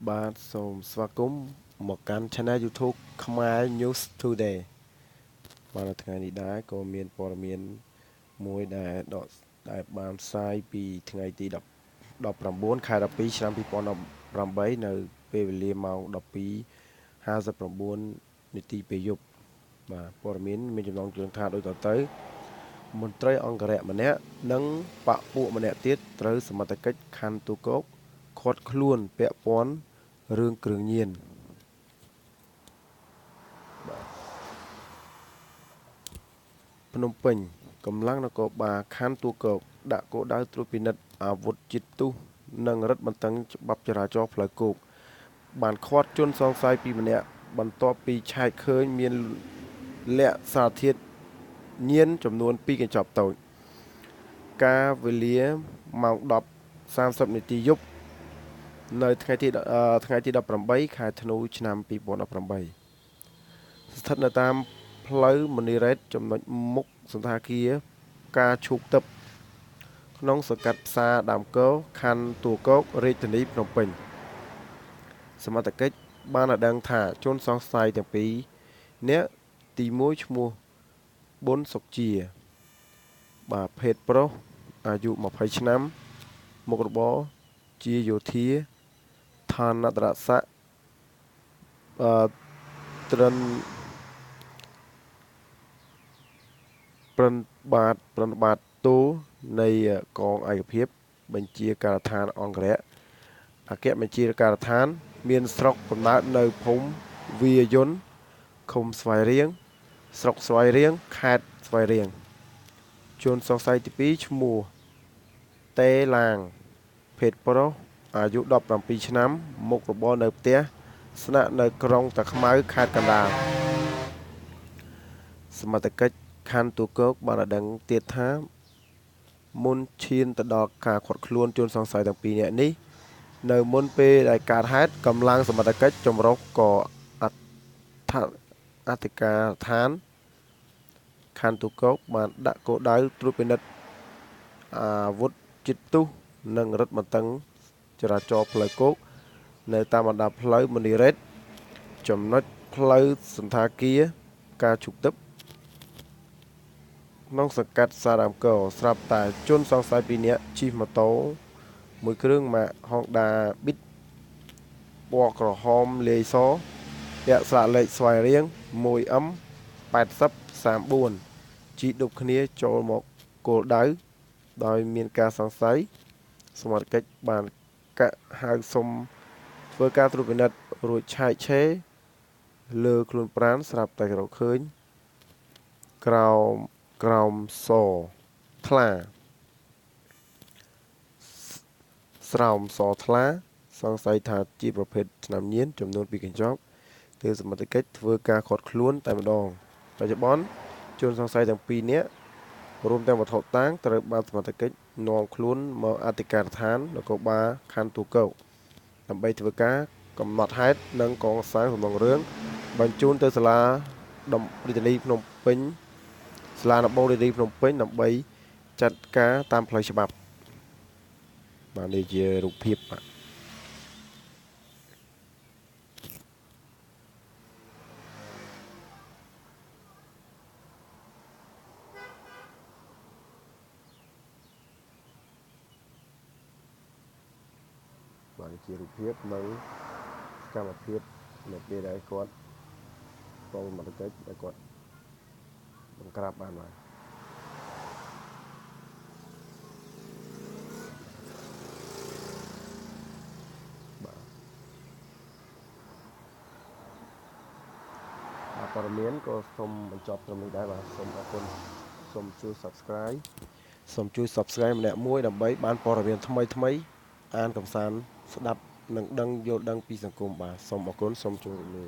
បាទសូមស្វាគមន៍មកកាន់ Channel YouTube ខ្មែរ News Today បាទនៅថ្ងៃនេះដែរក៏មានព័ត៌មានមួយដែលបានផ្សាយពីថ្ងៃទី19ខែ12ឆ្នាំ2018នៅពេលវេលាម៉ោង12:59នាទីពេលយប់បាទព័ត៌មានមានចំណងជើងថាដូចតទៅមន្ត្រីអង្គរៈម្នាក់និងបកពួកម្នាក់ទៀតត្រូវសមត្ថកិច្ចខណ្ឌទូកោកឃាត់ខ្លួនពាក់ព័ន្ធរឿងគ្រឿងញៀនភ្នំពេញកម្លាំងនគរបាលខណ្ឌទូកោកដាក់គោលដៅត្រួតពិនិត្យអាវុធជាតិផ្ទុះនិងរឹតបន្តឹងច្បាប់ចរាចរណ៍ផ្លូវគោកបានឃាត់ជនសង្ស័យពីរម្នាក់បន្ទាប់ពីឆែកឃើញមានលាក់សារធាតុញៀនចំនួន2កញ្ចប់តូចការវេលាម៉ោង10:30នាទីយប់នៅថ្ងៃទី18ខែធ្នូឆ្នាំ2018ស្ថិតនៅតាមផ្លូវមនីរ៉េតចំណុចមុខសន្តាគារការឈូកទឹកក្នុងសង្កាត់ផ្សារដើមកោខណ្ឌទួលគោករាជធានីភ្នំពេញសមត្ថកិច្ចបានឲ្យដឹងថាជនសង្ស័យទាំងពីរនាក់ទី1ឈ្មោះប៊ុនសុកជាបាទភេទប្រុសអាយុ20ឆ្នាំមុខរបរជាយោធាឋានន្តរស័ក្តិត្រឹមប្រណិប័តតូនៃកងឯកភាពបញ្ជាការដ្ឋានអង្គរៈអគ្គបញ្ជាការដ្ឋានមានស្រុកកំណើតនៅភូមិវាយន្តឃុំស្វាយរៀងស្រុកស្វាយរៀងខេត្តស្វាយរៀងជនសង្ស័យទី2ឈ្មោះតេឡាងភេទប្រុសអាយុ17ឆ្នាំមុខរបរនៅផ្ទះស្នាក់នៅក្រុងតាខ្មៅខេត្តកណ្ដាលសមត្ថកិច្ចខណ្ឌទូកោកបានឲ្យដឹងទៀតថាមុនឈានទៅដល់ការឃាត់ខ្លួនជនសង្ស័យទាំងពីរនាក់នេះនៅមុនពេលដែលកើតហេតុកម្លាំងសមត្ថកិច្ចចម្រុះក៏អធិការដ្ឋានខណ្ឌទូកោកបានដាក់គោលដៅត្រួតពិនិត្យអាវុធជាតិផ្ទុះនិងរឹតបន្តឹងចរាចរណ៍ផ្លូវគោកនៅតាមបណ្ដាផ្លូវមនីរ៉េតចំណុចផ្លូវសន្តាគារការឈូកទឹកក្នុងសង្កាត់ផ្សារដើមកោស្រាប់តែជនសង្ស័យពីរនាក់ជិះម៉ូតូមួយគ្រឿងម៉ាក Honda Beat ពណ៌ក្រហមលាយសពាក់ស្លាកលេខស្វាយរៀង 1M8034 ជីឌុបគ្នាចូលមកគោលដៅដោយមានការសង្ស័យសមត្ថកិច្ចបានកាក់ហៅសុំធ្វើការត្រួតពិនិត្យរួចឆែកឆេរលើខ្លួនប្រាណស្រាប់តែរកឃើញក្រោមសថ្លាស្រោមសថ្លាសង្ស័យថាជាប្រភេទថ្នាំញៀនចំនួន2កញ្ចប់ទើបសមត្ថកិច្ចធ្វើការឃាត់ខ្លួនតែម្ដងបច្ចុប្បន្នជនសង្ស័យទាំងពីរនាក់រួមទាំងវត្ថុតាងត្រូវបានសមត្ថកិច្ចនាំខ្លួនមកអធិការដ្ឋាននគរបាលខណ្ឌទូកោកដើម្បីធ្វើការកំណត់ហេតុនិងកងសាងសំណុំរឿងបញ្ជូនទៅសាលាដំរាជធានីភ្នំពេញសាលាដំបងរាជធានីភ្នំពេញដើម្បីចាត់ការតាមផ្លូវច្បាប់បាទនេះជារូបភាពបាទជារូបភាពនៅកម្មភាពនៅពេលដែលគាត់កងសមត្ថកិច្ចដែលគាត់បង្ក្រាបបានបាទព័ត៌មានក៏សូមបញ្ចប់ត្រឹមនេះដែរបាទសូមអរគុណសូមជួយ Subscribe ម្នាក់មួយដើម្បីបានព័ត៌មានថ្មីអានកំសាន្តស្ដាប់និងដឹងយល់ដឹងពីសង្គមបាទសូមអរគុណសូមជម្រាបលា